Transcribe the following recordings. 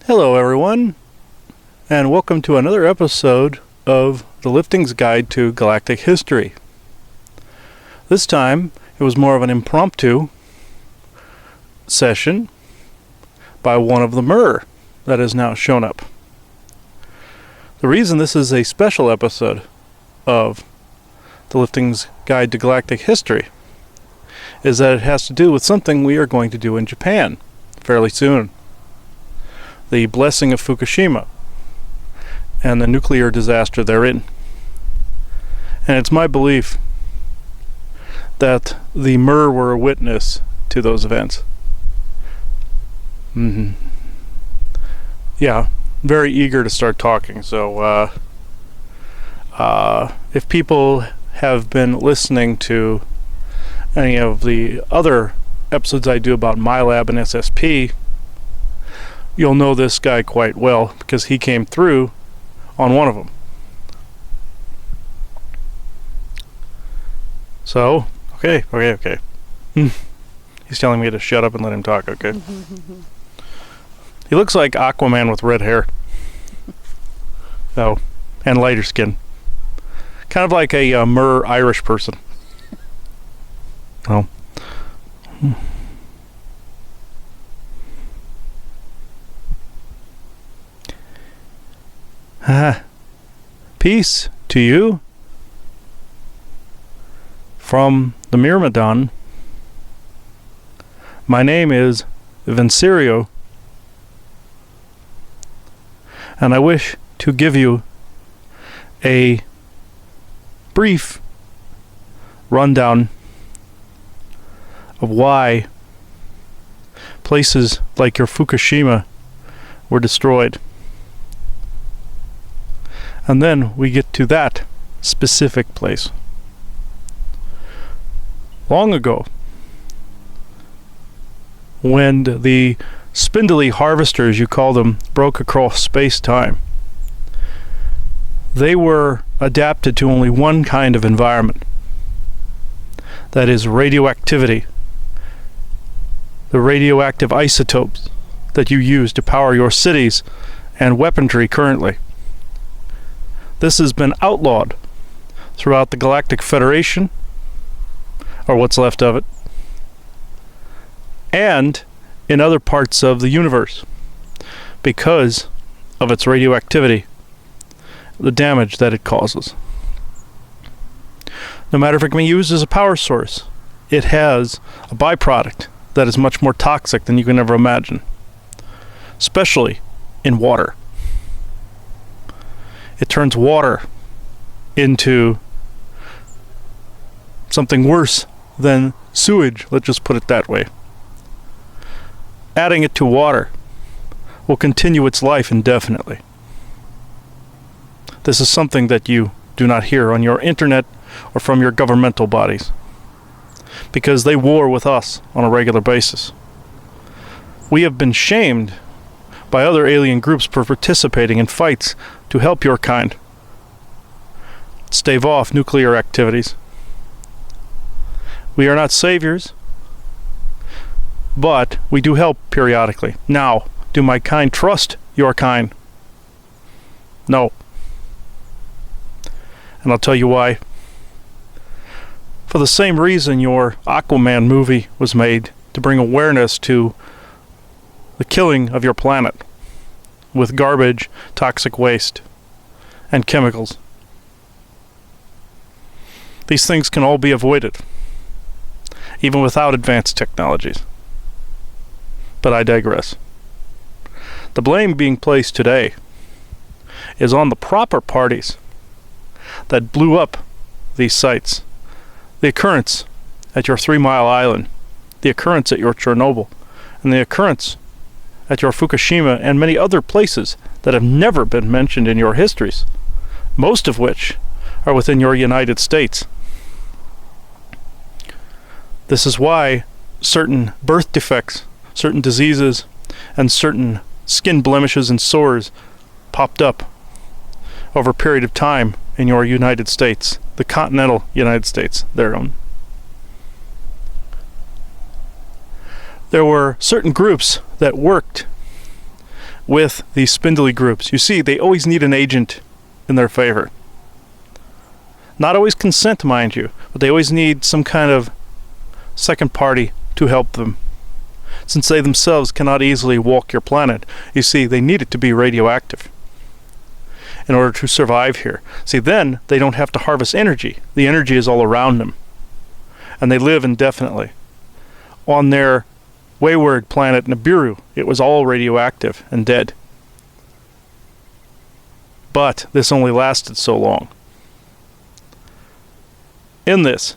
Hello everyone, and welcome to another episode of The Lifting's Guide to Galactic History. This time, it was more of an impromptu session by one of the Myr that has now shown up. The reason this is a special episode of The Lifting's Guide to Galactic History is that it has to do with something we are going to do in Japan fairly soon. The blessing of Fukushima and the nuclear disaster therein. And it's my belief that the Myr were a witness to those events. Yeah, very eager to start talking. So if people have been listening to any of the other episodes I do about MyLab and SSP, you'll know this guy quite well because he came through on one of them. So, okay. He's telling me to shut up and let him talk, okay? He looks like Aquaman with red hair. Oh, and lighter skin. Kind of like a Myr Irish person. Oh. Peace to you from the Myrmidon. My name is Vincerio, and I wish to give you a brief rundown of why places like your Fukushima were destroyed. And then we get to that specific place. Long ago, when the spindly harvesters, you call them, broke across space-time, they were adapted to only one kind of environment. That is radioactivity. The radioactive isotopes that you use to power your cities and weaponry currently. This has been outlawed throughout the Galactic Federation, or what's left of it, and in other parts of the universe because of its radioactivity, the damage that it causes. No matter if it can be used as a power source, it has a byproduct that is much more toxic than you can ever imagine, especially in water. It turns water into something worse than sewage, let's just put it that way. Adding it to water will continue its life indefinitely. This is something that you do not hear on your internet or from your governmental bodies, because they war with us on a regular basis. We have been shamed by other alien groups for participating in fights to help your kind stave off nuclear activities. We are not saviors, but we do help periodically. Now, do my kind trust your kind? No. And I'll tell you why. For the same reason your Aquaman movie was made, to bring awareness to the killing of your planet with garbage, toxic waste, and chemicals. These things can all be avoided, even without advanced technologies. But I digress. The blame being placed today is on the proper parties that blew up these sites. The occurrence at your 3 Mile Island, the occurrence at your Chernobyl, and the occurrence at your Fukushima and many other places that have never been mentioned in your histories, most of which are within your United States. This is why certain birth defects, certain diseases, and certain skin blemishes and sores popped up over a period of time in your United States, the continental United States, their own. There were certain groups that worked with these spindly groups. You see, they always need an agent in their favor. Not always consent, mind you, but they always need some kind of second party to help them. Since they themselves cannot easily walk your planet, you see, they need it to be radioactive in order to survive here. See, then they don't have to harvest energy. The energy is all around them. And they live indefinitely. On their wayward planet Nibiru, it was all radioactive and dead. But this only lasted so long. In this,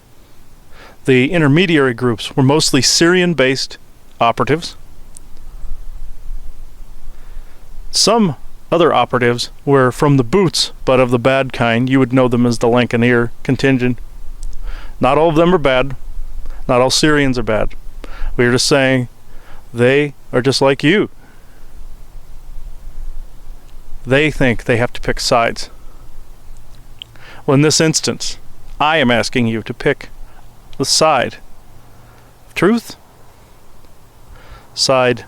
the intermediary groups were mostly Syrian-based operatives. Some other operatives were from the Boots, but of the bad kind. You would know them as the Lancaneer contingent. Not all of them are bad. Not all Syrians are bad. We are just saying they are just like you. They think they have to pick sides. Well, in this instance, I am asking you to pick the side of truth, side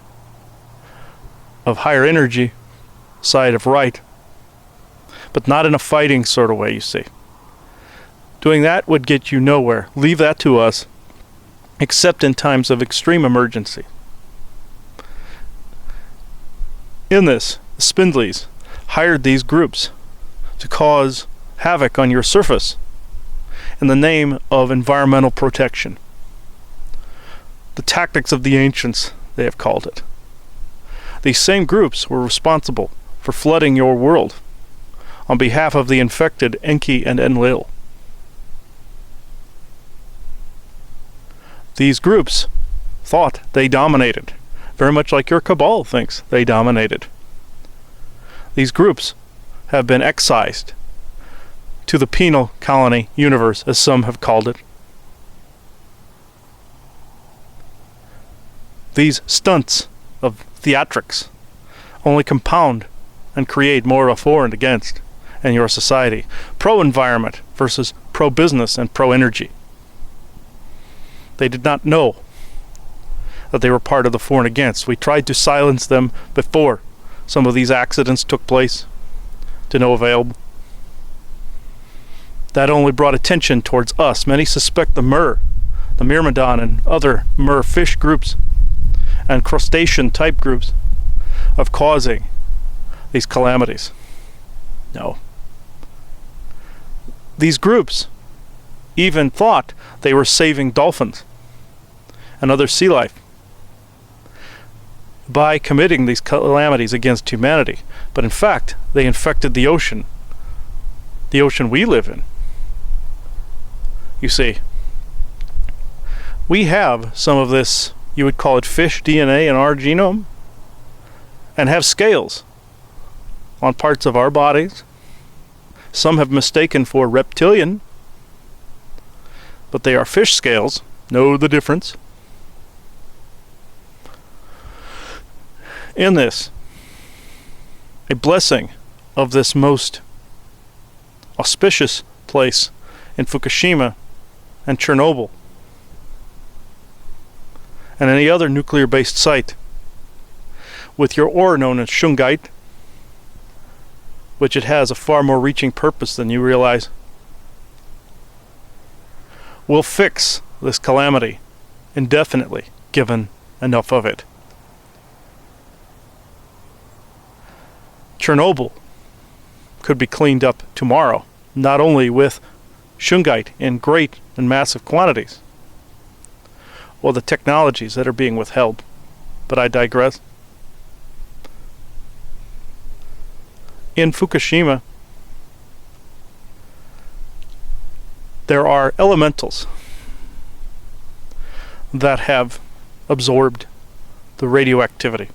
of higher energy, side of right, but not in a fighting sort of way, you see. Doing that would get you nowhere. Leave that to us, except in times of extreme emergency. In this, the Spindlies hired these groups to cause havoc on your surface in the name of environmental protection. The tactics of the ancients, they have called it. These same groups were responsible for flooding your world on behalf of the infected Enki and Enlil. These groups thought they dominated, very much like your cabal thinks they dominated. These groups have been excised to the penal colony universe, as some have called it. These stunts of theatrics only compound and create more of a for and against in your society. Pro-environment versus pro-business and pro-energy. They did not know that they were part of the for and against. We tried to silence them before some of these accidents took place, to no avail. That only brought attention towards us. Many suspect the Myrmidon and other fish groups and crustacean type groups of causing these calamities. No. These groups even thought they were saving dolphins and other sea life by committing these calamities against humanity. But in fact, they infected the ocean we live in. You see, we have some of this, you would call it fish DNA in our genome, and have scales on parts of our bodies. Some have mistaken for reptilian, but they are fish scales. Know the difference. In this, a blessing of this most auspicious place in Fukushima and Chernobyl and any other nuclear-based site with your ore known as shungite, which it has a far more reaching purpose than you realize, will fix this calamity indefinitely, given enough of it. Chernobyl could be cleaned up tomorrow, not only with shungite in great and massive quantities, or the technologies that are being withheld. But I digress. In Fukushima, there are elementals that have absorbed the radioactivity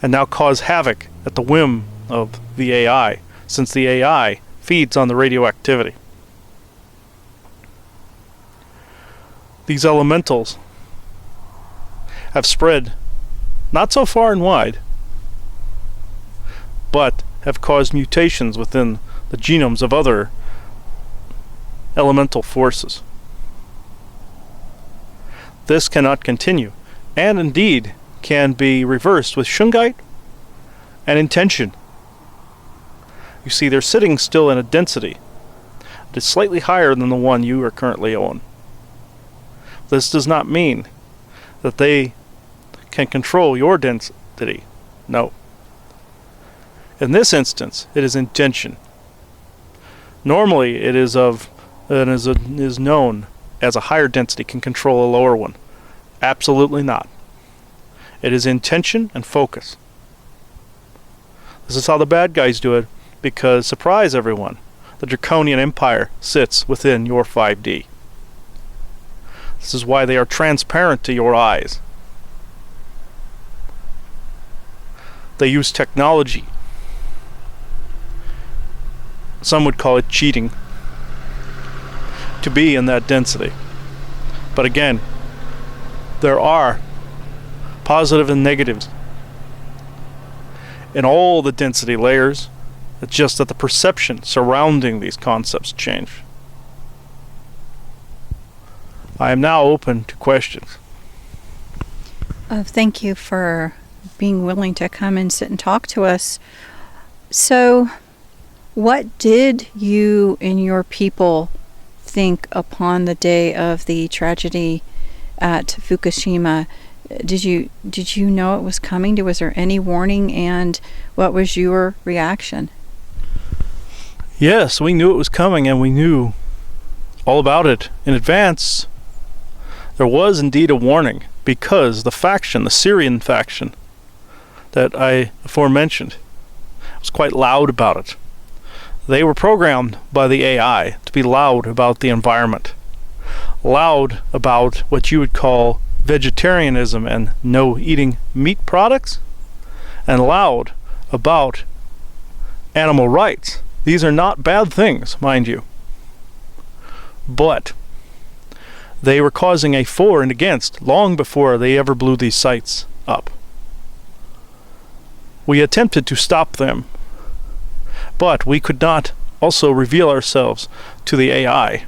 and now cause havoc at the whim of the AI, since the AI feeds on the radioactivity. These elementals have spread not so far and wide, but have caused mutations within the genomes of other elemental forces. This cannot continue, and indeed can be reversed with shungite and intention. You see, they're sitting still in a density that is slightly higher than the one you are currently on. This does not mean that they can control your density. No. In this instance, it is intention. Normally, it is known as a higher density can control a lower one. Absolutely not. It is intention and focus. This is how the bad guys do it, because, surprise everyone, the Draconian Empire sits within your 5D. This is why they are transparent to your eyes. They use technology. Some would call it cheating, to be in that density. But again, there are positive and negatives in all the density layers. It's just that the perception surrounding these concepts change. I am now open to questions. Thank you for being willing to come and sit and talk to us. So, what did you and your people think upon the day of the tragedy at Fukushima? Did you know it was coming? Was there any warning, and what was your reaction? Yes, we knew it was coming, and we knew all about it in advance. There was indeed a warning, because the Syrian faction that I aforementioned, was quite loud about it. They were programmed by the AI to be loud about the environment, loud about what you would call vegetarianism and no eating meat products, and loud about animal rights. These are not bad things, mind you. But they were causing a for and against long before they ever blew these sites up. We attempted to stop them, but we could not also reveal ourselves to the AI.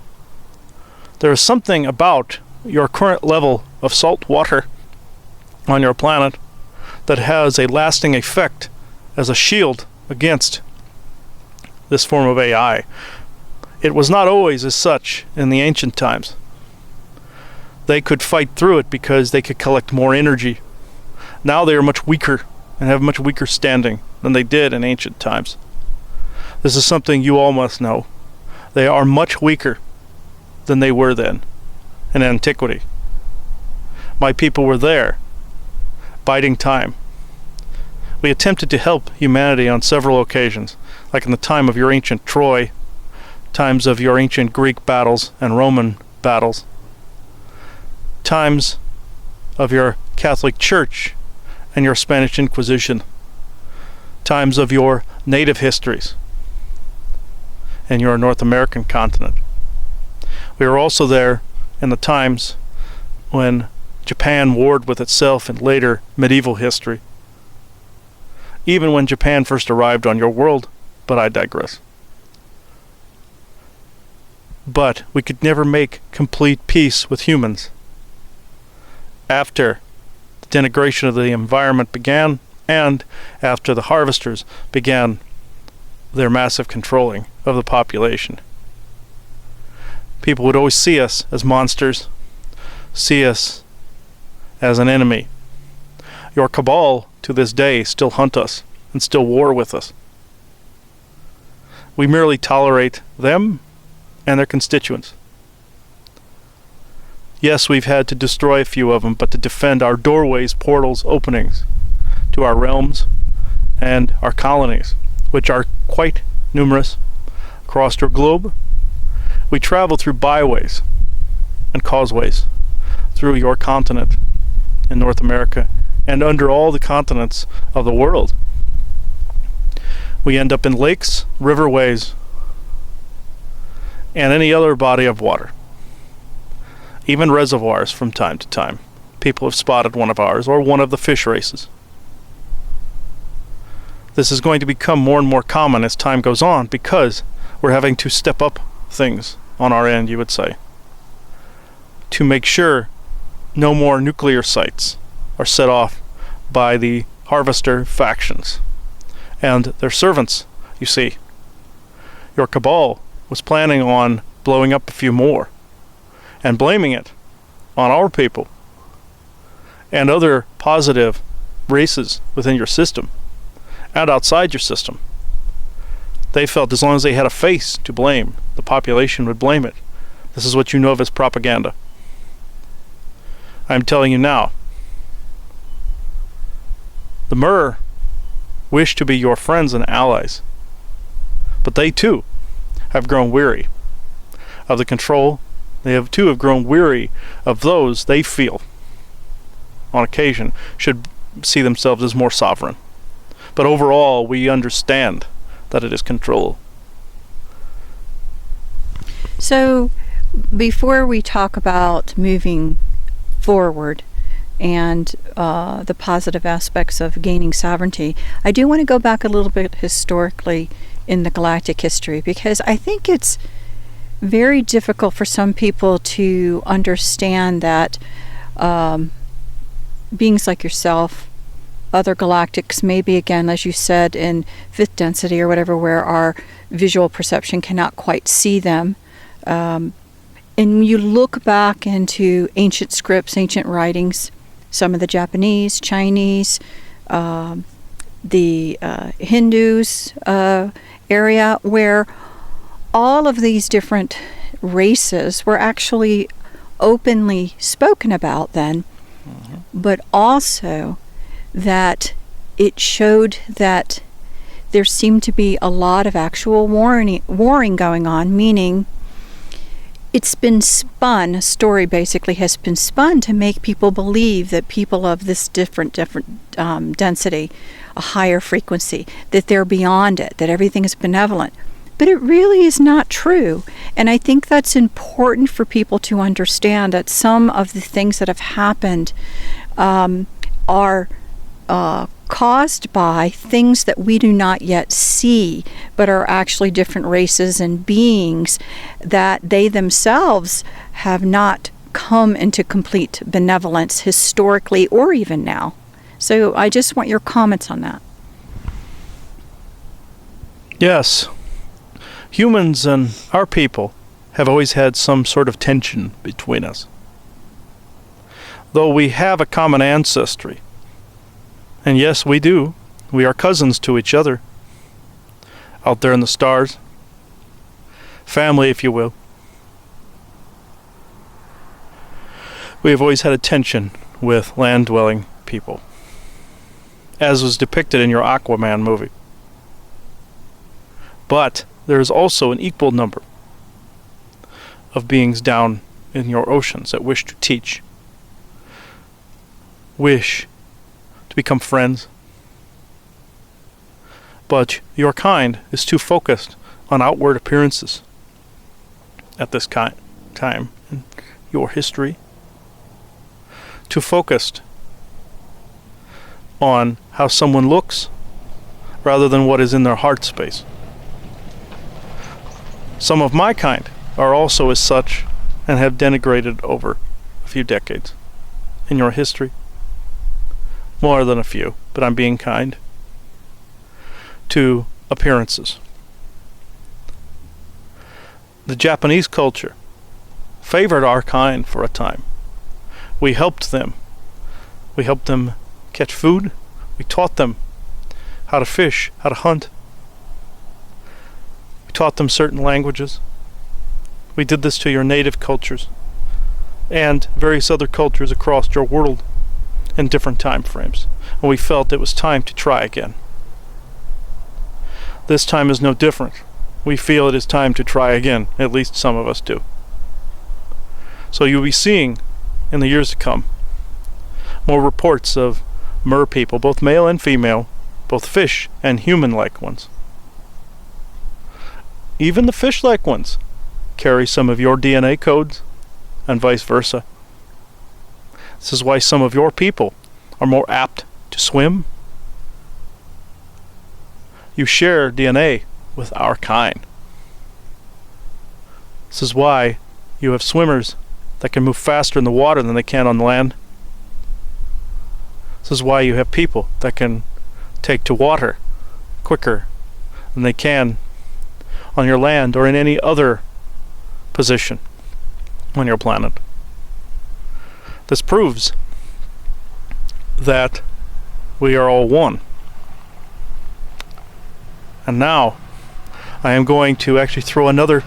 There is something about your current level of salt water on your planet that has a lasting effect as a shield against this form of AI. It was not always as such in the ancient times. They could fight through it because they could collect more energy. Now they are much weaker and have much weaker standing than they did in ancient times. This is something you all must know. They are much weaker than they were then in antiquity. My people were there, biding time. We attempted to help humanity on several occasions, like in the time of your ancient Troy, times of your ancient Greek battles and Roman battles, times of your Catholic Church and your Spanish Inquisition, times of your native histories and your North American continent. We were also there in the times when Japan warred with itself in later medieval history, even when Japan first arrived on your world, but I digress. But we could never make complete peace with humans. After the denigration of the environment began, and after the harvesters began their massive controlling of the population. People would always see us as monsters, see us as an enemy. Your cabal, to this day, still hunt us and still war with us. We merely tolerate them and their constituents. Yes, we've had to destroy a few of them, but to defend our doorways, portals, openings to our realms and our colonies, which are quite numerous across your globe. We travel through byways and causeways through your continent in North America and under all the continents of the world. We end up in lakes, riverways, and any other body of water. Even reservoirs from time to time. People have spotted one of ours or one of the fish races. This is going to become more and more common as time goes on because we're having to step up things on our end, you would say, to make sure no more nuclear sites are set off by the harvester factions. and their servants, you see. Your cabal was planning on blowing up a few more and blaming it on our people and other positive races within your system and outside your system. They felt as long as they had a face to blame, the population would blame it. This is what you know of as propaganda. I'm telling you now, the Myr wish to be your friends and allies, but they too have grown weary of the control. They have too have grown weary of those they feel, on occasion, should see themselves as more sovereign. But overall, we understand that it is control. So, before we talk about moving forward and the positive aspects of gaining sovereignty, I do want to go back a little bit historically in the galactic history, because I think it's very difficult for some people to understand that beings like yourself, other galactics, maybe again, as you said, in fifth density or whatever, where our visual perception cannot quite see them. And you look back into ancient scripts, ancient writings, some of the Japanese, Chinese, the Hindus area, where all of these different races were actually openly spoken about then, but also that it showed that there seemed to be a lot of actual warring going on, meaning it's been spun, a story basically has been spun to make people believe that people of this different density, a higher frequency, that they're beyond it, that everything is benevolent. But it really is not true. And I think that's important for people to understand, that some of the things that have happened are caused by things that we do not yet see, but are actually different races and beings that they themselves have not come into complete benevolence historically or even now. So I just want your comments on that. Yes. Humans and our people have always had some sort of tension between us. Though we have a common ancestry, and yes, we do, we are cousins to each other, out there in the stars, family, if you will. We have always had a tension with land-dwelling people, as was depicted in your Aquaman movie. But there is also an equal number of beings down in your oceans that wish to teach, wish to become friends. But your kind is too focused on outward appearances at this time in your history. Too focused on how someone looks rather than what is in their heart space. Some of my kind are also as such and have denigrated over a few decades in your history. More than a few, but I'm being kind, to appearances. The Japanese culture favored our kind for a time. We helped them. We helped them catch food. We taught them how to fish, how to hunt. We taught them certain languages. We did this to your native cultures and various other cultures across your world in different time frames, and we felt it was time to try again. This time is no different. We feel it is time to try again, at least some of us do. So you'll be seeing in the years to come more reports of Myr people, both male and female, both fish and human-like ones. Even the fish-like ones carry some of your DNA codes, and vice versa. This is why some of your people are more apt to swim. You share DNA with our kind. This is why you have swimmers that can move faster in the water than they can on land. This is why you have people that can take to water quicker than they can on your land or in any other position on your planet. This proves that we are all one. And now I am going to actually throw another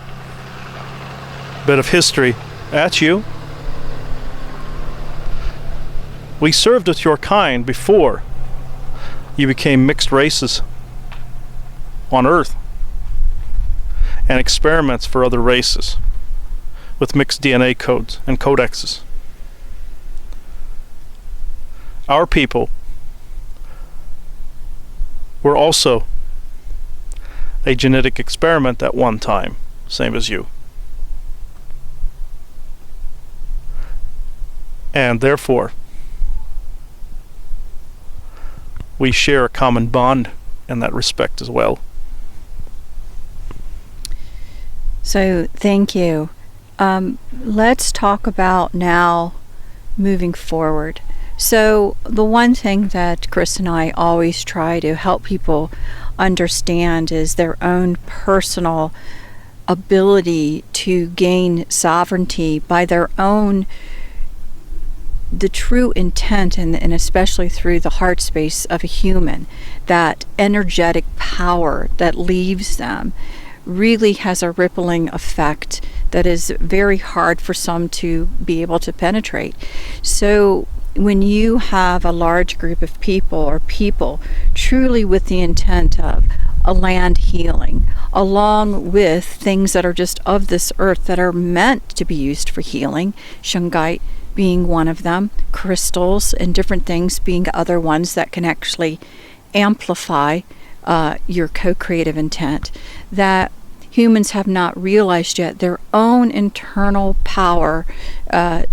bit of history at you. We served with your kind before you became mixed races on Earth, and experiments for other races with mixed DNA codes and codexes. Our people were also a genetic experiment at one time, same as you. And therefore, we share a common bond in that respect as well. So, thank you. Let's talk about now moving forward. So, the one thing that Chris and I always try to help people understand is their own personal ability to gain sovereignty by their own, the true intent, and especially through the heart space of a human, that energetic power that leaves them really has a rippling effect that is very hard for some to be able to penetrate. So when you have a large group of people, or people truly with the intent of a land healing, along with things that are just of this earth that are meant to be used for healing, shungite being one of them, crystals and different things being other ones that can actually amplify your co-creative intent, that humans have not realized yet their own internal power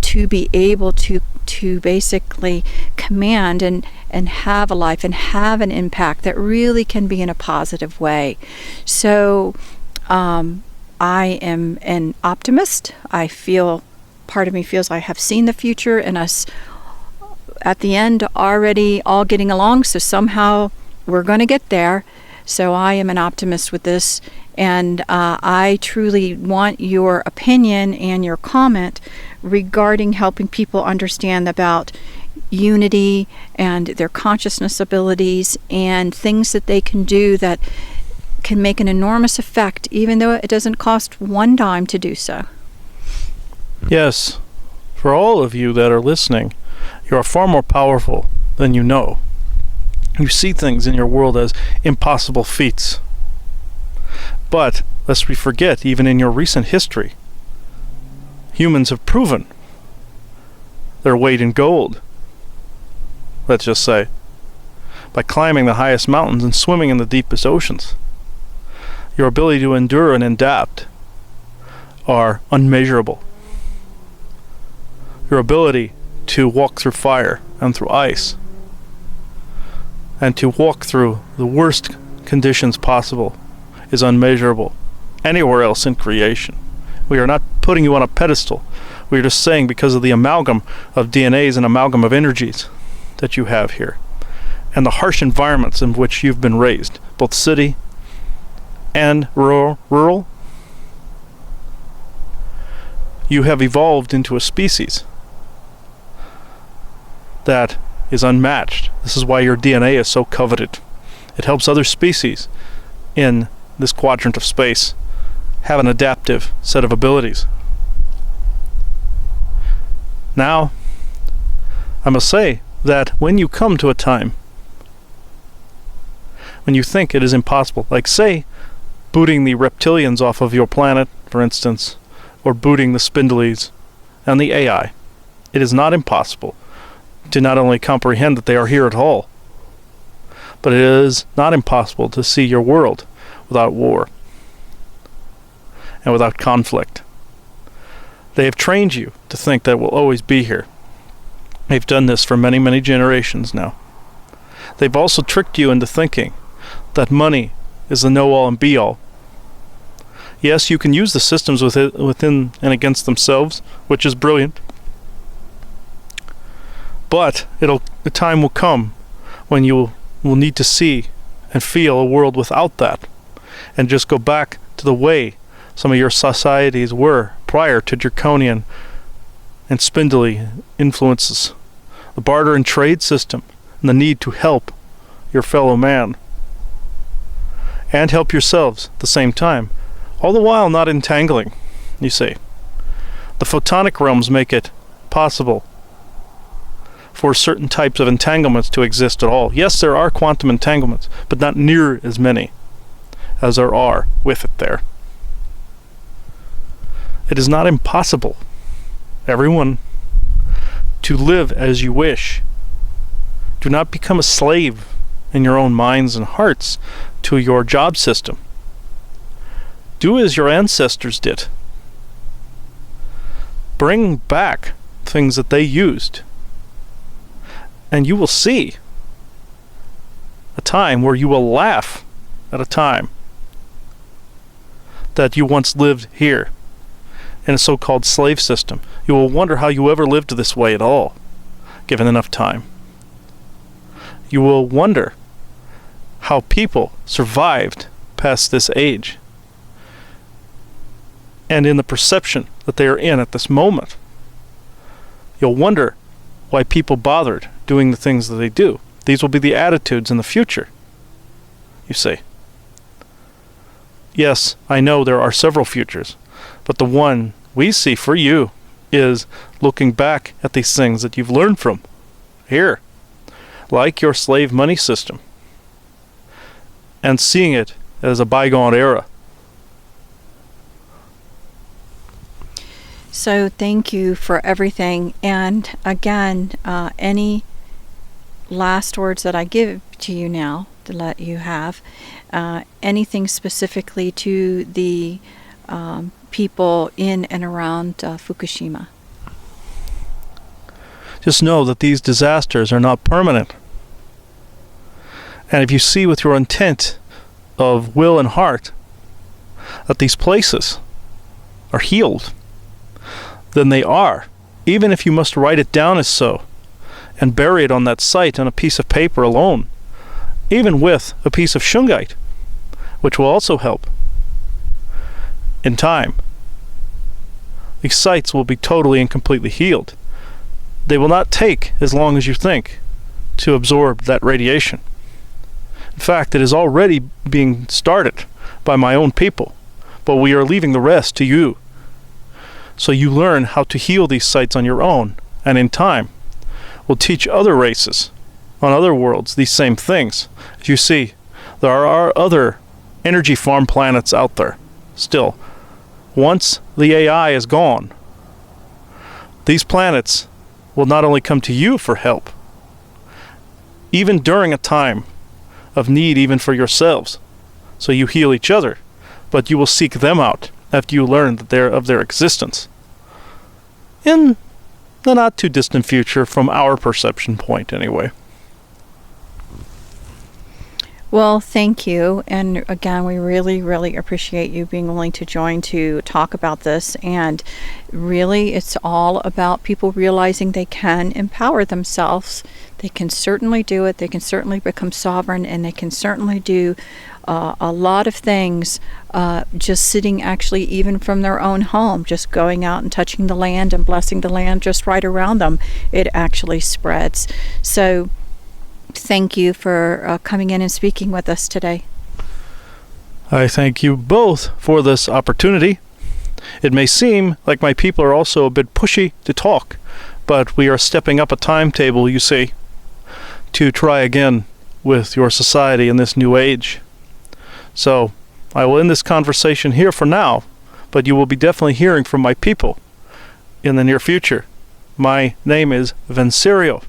to be able to basically command and have a life and have an impact that really can be in a positive way. So I am an optimist. I feel, part of me feels I have seen the future and us at the end already all getting along, so somehow we're going to get there. So I am an optimist with this, and I truly want your opinion and your comment regarding helping people understand about unity and their consciousness abilities and things that they can do that can make an enormous effect, even though it doesn't cost one dime to do so. Yes, for all of you that are listening, you are far more powerful than you know. You see things in your world as impossible feats. But, lest we forget, even in your recent history, humans have proven their weight in gold, let's just say, by climbing the highest mountains and swimming in the deepest oceans. Your ability to endure and adapt are unmeasurable. Your ability to walk through fire and through ice, and to walk through the worst conditions possible, is unmeasurable anywhere else in creation. We are not putting you on a pedestal. We are just saying, because of the amalgam of DNAs and amalgam of energies that you have here, and the harsh environments in which you've been raised, both city and rural, you have evolved into a species that is unmatched. This is why your DNA is so coveted. It helps other species in this quadrant of space have an adaptive set of abilities. Now, I must say that when you come to a time when you think it is impossible, like say booting the reptilians off of your planet, for instance, or booting the spindlies and the AI, it is not impossible to not only comprehend that they are here at all, but it is not impossible to see your world without war and without conflict. They have trained you to think that it will always be here. They've done this for many, many generations now. They've also tricked you into thinking that money is the know-all and be-all. Yes, you can use the systems within and against themselves, which is brilliant. But the time will come when you will need to see and feel a world without that, and just go back to the way some of your societies were prior to draconian and spindly influences, the barter and trade system, and the need to help your fellow man and help yourselves at the same time, all the while not entangling, you see. The photonic realms make it possible for certain types of entanglements to exist at all. Yes, there are quantum entanglements, but not near as many as there are with it there. It is not impossible, everyone, to live as you wish. Do not become a slave in your own minds and hearts to your job system. Do as your ancestors did. Bring back things that they used, and you will see a time where you will laugh at a time that you once lived here in a so-called slave system. You will wonder how you ever lived this way at all, given enough time. You will wonder how people survived past this age, and in the perception that they are in at this moment. You'll wonder why people bothered doing the things that they do. These will be the attitudes in the future, you see. Yes, I know there are several futures, but the one we see for you is looking back at these things that you've learned from here, like your slave money system, and seeing it as a bygone era. So thank you for everything. And again, any last words that I give to you now to let you have, anything specifically to the people in and around Fukushima? Just know that these disasters are not permanent. And if you see with your intent of will and heart that these places are healed, then they are, even if you must write it down as so, and bury it on that site on a piece of paper alone, even with a piece of shungite, which will also help. In time, these sites will be totally and completely healed. They will not take as long as you think to absorb that radiation. In fact, it is already being started by my own people, but we are leaving the rest to you. So you learn how to heal these sites on your own, and in time, will teach other races on other worlds these same things. As you see, there are other energy farm planets out there still. Once the AI is gone, these planets will not only come to you for help, even during a time of need even for yourselves, so you heal each other, but you will seek them out after you learn that of their existence in the not too distant future, from our perception point anyway. Well, thank you. And again, we really, really appreciate you being willing to join to talk about this. And really, it's all about people realizing they can empower themselves. They can certainly do it. They can certainly become sovereign, and they can certainly do a lot of things just sitting actually even from their own home, just going out and touching the land and blessing the land just right around them. It actually spreads. So thank you for coming in and speaking with us today. I thank you both for this opportunity. It may seem like my people are also a bit pushy to talk, but we are stepping up a timetable, you see, to try again with your society in this new age. So I will end this conversation here for now, but you will be definitely hearing from my people in the near future. My name is Vencerio,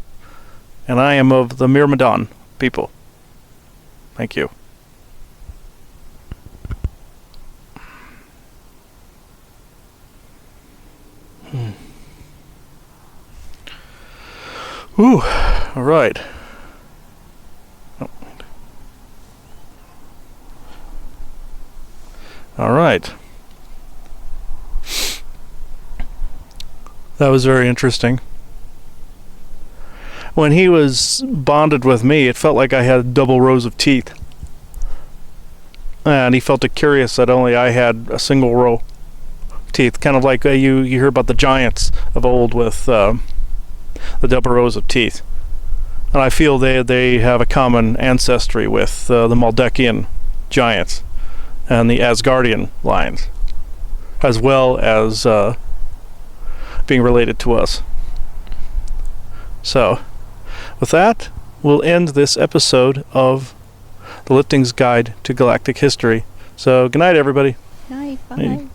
and I am of the Myrmidon people. Thank you. Ooh, all right. All right. That was very interesting. When he was bonded with me, it felt like I had double rows of teeth. And he felt it curious that only I had a single row of teeth, kind of like you hear about the giants of old with the double rows of teeth. And I feel they have a common ancestry with the Maldekian giants and the Asgardian lions, as well as being related to us. So, with that, we'll end this episode of The Lifting's Guide to Galactic History. So, good night, everybody. Night. Bye. Hey.